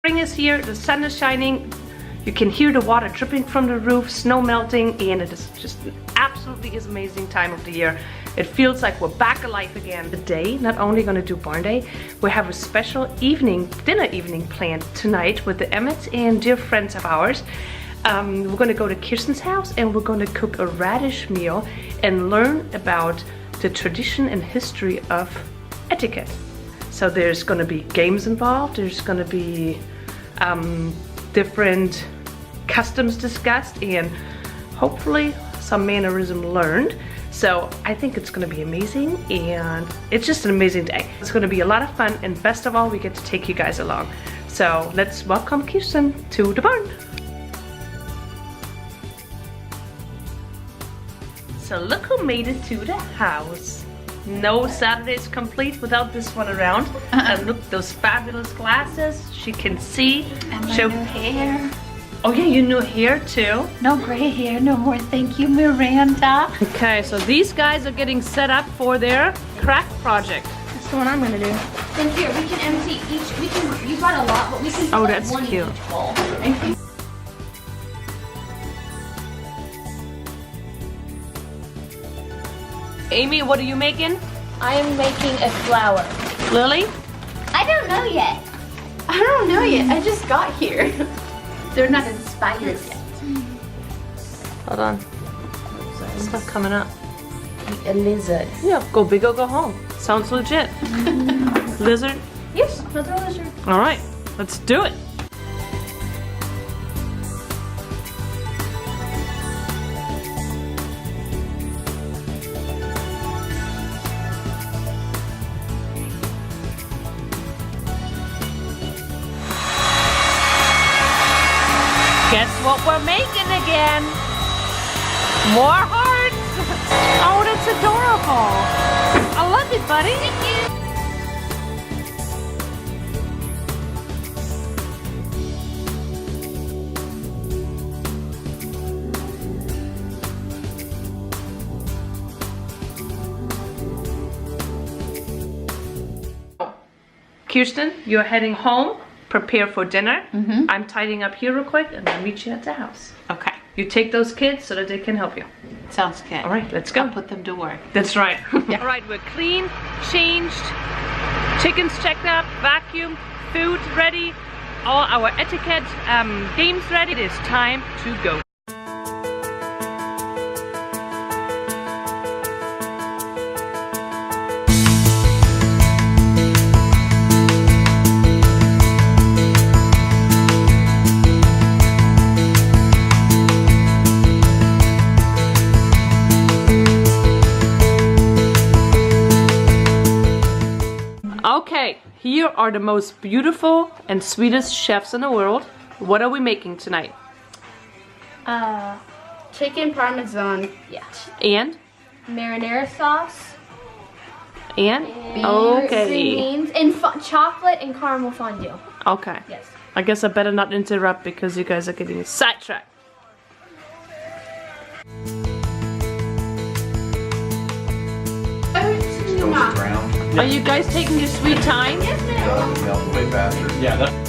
Spring is here, the sun is shining, you can hear the water dripping from the roof, snow melting, and it is just an absolutely amazing time of the year. It feels like we're back alive again. Today, not only gonna do barn day, we have a special dinner evening planned tonight with the Emmets and dear friends of ours. We're gonna go to Kerstin's house and we're gonna cook a radish meal and learn about the tradition and history of etiquette. So there's gonna be games involved, there's gonna be different customs discussed and hopefully some mannerism learned. So I think it's gonna be amazing and it's just an amazing day. It's gonna be a lot of fun and best of all, we get to take you guys along. So let's welcome Kerstin to the barn. So look who made it to the house. No Saturday's complete without this one around. And look, those fabulous glasses. She can see. And my new hair. Oh yeah, your new hair too. No gray hair no more, thank you, Miranda. Okay, so these guys are getting set up for their craft project. That's the one I'm gonna do. Then here, we can empty each, you brought a lot, but we can put that's one cute. in each bowl. Amy, what are you making? I am making a flower. Lily? I don't know yet. I don't know yet, I just got here. They're not inspired yet. Hold on. It's not coming up. A lizard. Yeah, go big or go home. Sounds legit. Lizard? Yes, another lizard. All right, let's do it. Guess what we're making again? More hearts! Oh, that's adorable! I love it, buddy! Thank you! Kerstin, you're heading home. Prepare for dinner. I'm tidying up here real quick and I'll meet you at the house. Okay, You take those kids so that they can help you. sounds good. All right, let's go. I'll put them to work. That's right. Yeah. All right, we're clean, changed, chickens checked up, vacuum, food ready, all our etiquette games ready. It is time to go. Okay, here are the most beautiful and sweetest chefs in the world. What are we making tonight? Chicken parmesan. Yeah. And? Marinara sauce. And? Green Okay. beans and chocolate and caramel fondue. Okay. Yes. I guess I better not interrupt because you guys are getting sidetracked. Are you guys taking your sweet time? Yes, ma'am. Melt way faster. Yeah, that.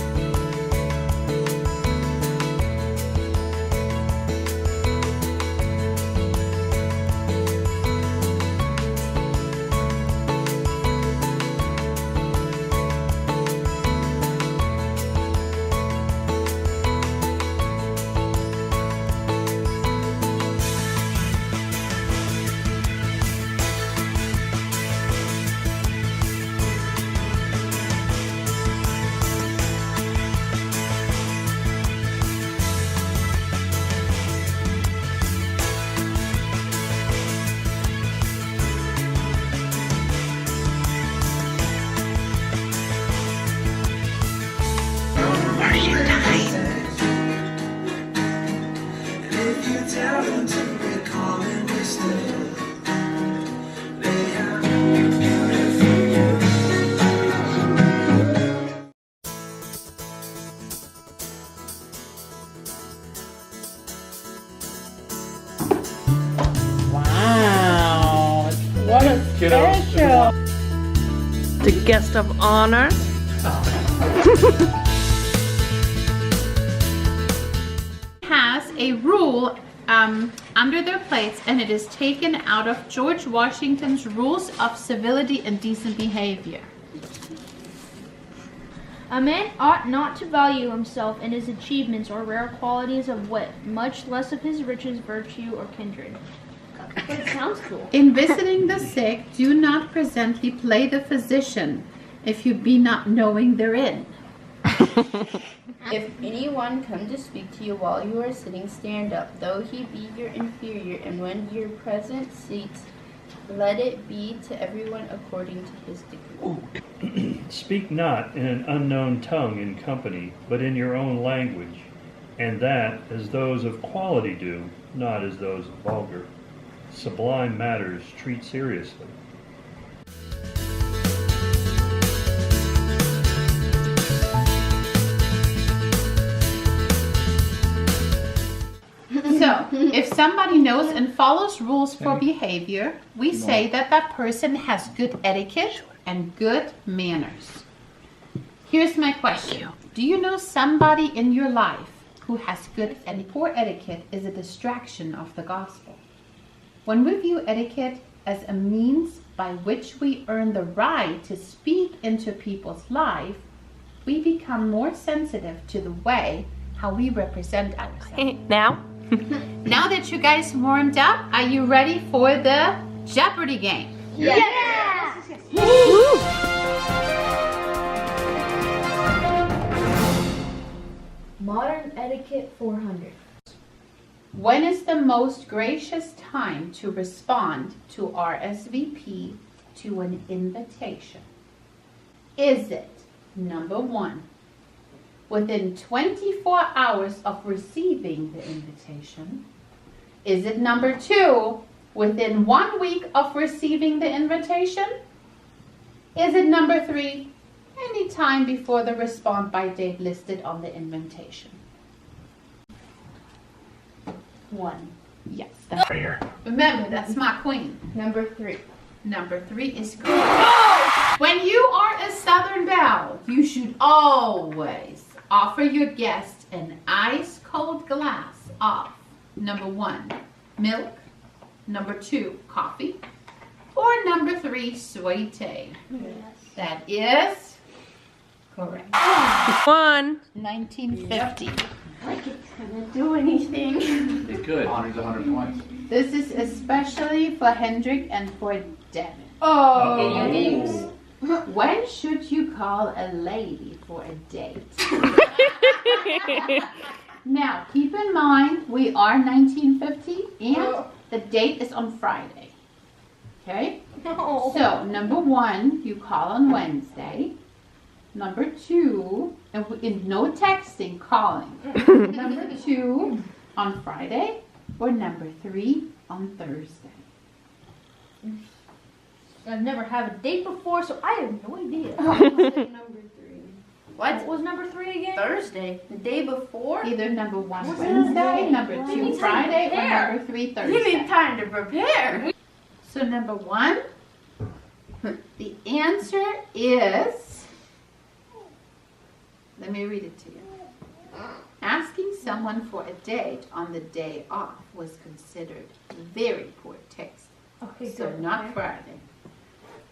Wow, what a Kiddos. special. The guest of honor. a rule under their plates, and it is taken out of George Washington's Rules of Civility and Decent Behavior. A man ought not to value himself in his achievements or rare qualities of wit, much less of his riches, virtue, or kindred. But it sounds cool. In visiting the sick, do not presently play the physician, if you be not knowing therein. If anyone come to speak to you while you are sitting, stand up, though he be your inferior, and when your present seats, let it be to everyone according to his degree. Speak not in an unknown tongue in company, but in your own language, and that as those of quality do, not as those of vulgar. Sublime matters treat seriously. So, if somebody knows and follows rules for behavior, we say that that person has good etiquette and good manners. Here's my question. Do you know somebody in your life who has good etiquette? Poor etiquette is a distraction of the gospel. When we view etiquette as a means by which we earn the right to speak into people's life, we become more sensitive to the way how we represent ourselves. Now? Now that you guys warmed up, are you ready for the Jeopardy game? Modern Etiquette 400. When is the most gracious time to respond to RSVP to an invitation? Is it number 1, within 24 hours of receiving the invitation? Is it number 2, within 1 week of receiving the invitation? Is it number 3, any time before the response by date listed on the invitation? 1. Yes, that's Prayer. Remember, that's my queen. Number 3. Number 3 is correct. When you are a Southern Belle, you should always offer your guests an ice cold glass of number 1, milk, number 2, coffee, or number 3, sweet tea. That is correct. 1950. Like it's gonna do anything. It could. Honors 100 points. This is especially for Hendrik and for Devin. Video games. When should you call a lady for a date? Now, keep in mind, we are 1950 and the date is on Friday. Okay? So, number 1, you call on Wednesday. Number 2, and no texting, calling. Number 2 on Friday, or number 3 on Thursday. I've never had a date before, so I have no idea. Number 3. What was number 3 again? Thursday. The day before? Either number 1 Wednesday, number 2 Friday, or number 3 You Thursday. need time to prepare. So number 1, the answer is, let me read it to you. Asking someone for a date on the day off was considered very poor taste. Okay, So good. not Friday.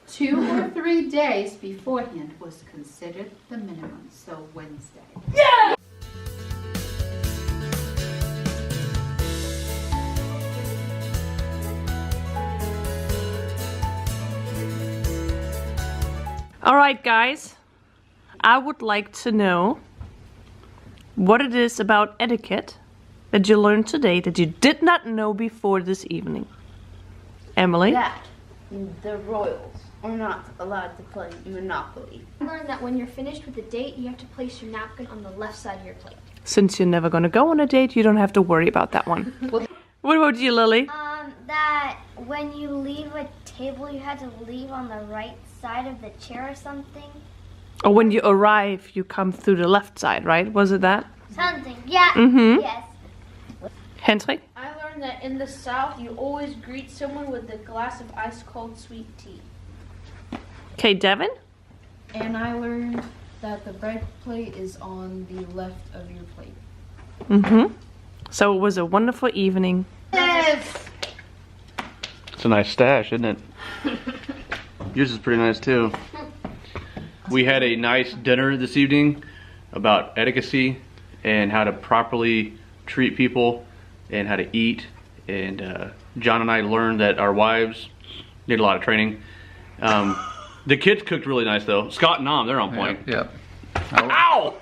2 or 3 days beforehand was considered the minimum, so Wednesday. All right, guys. I would like to know what it is about etiquette that you learned today that you did not know before this evening. Emily? That the royals are not allowed to play Monopoly. I learned that when you're finished with the date, you have to place your napkin on the left side of your plate. Since you're never going to go on a date, you don't have to worry about that one. What about you, Lily? That when you leave a table, you had to leave on the right side of the chair or something. Or when you arrive, you come through the left side, right? Was it that? Something, yeah. Mhm. Yes. Hendrik? I learned that in the South, you always greet someone with a glass of ice cold sweet tea. Okay, Devin? And I learned that the bread plate is on the left of your plate. Mm-hmm. So it was a wonderful evening. Yes. It's a nice stash, isn't it? Yours is pretty nice too. We had a nice dinner this evening about etiquette and how to properly treat people and how to eat. And John and I learned that our wives need a lot of training. The kids cooked really nice though. Scott and Nom, they're on point. Yep. Ow!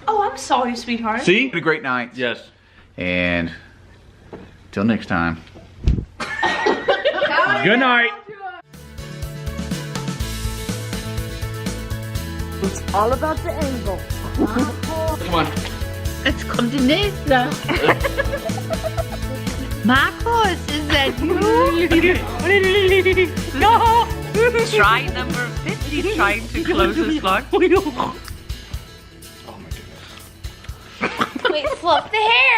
Oh, I'm sorry, sweetheart. See? Had a great night. Yes. And till next time. Good night. It's all about the angle. Come on. It's continuation. Marcos, is that you? No! Try number 50 trying to close this lock. Wait, fluff the hair.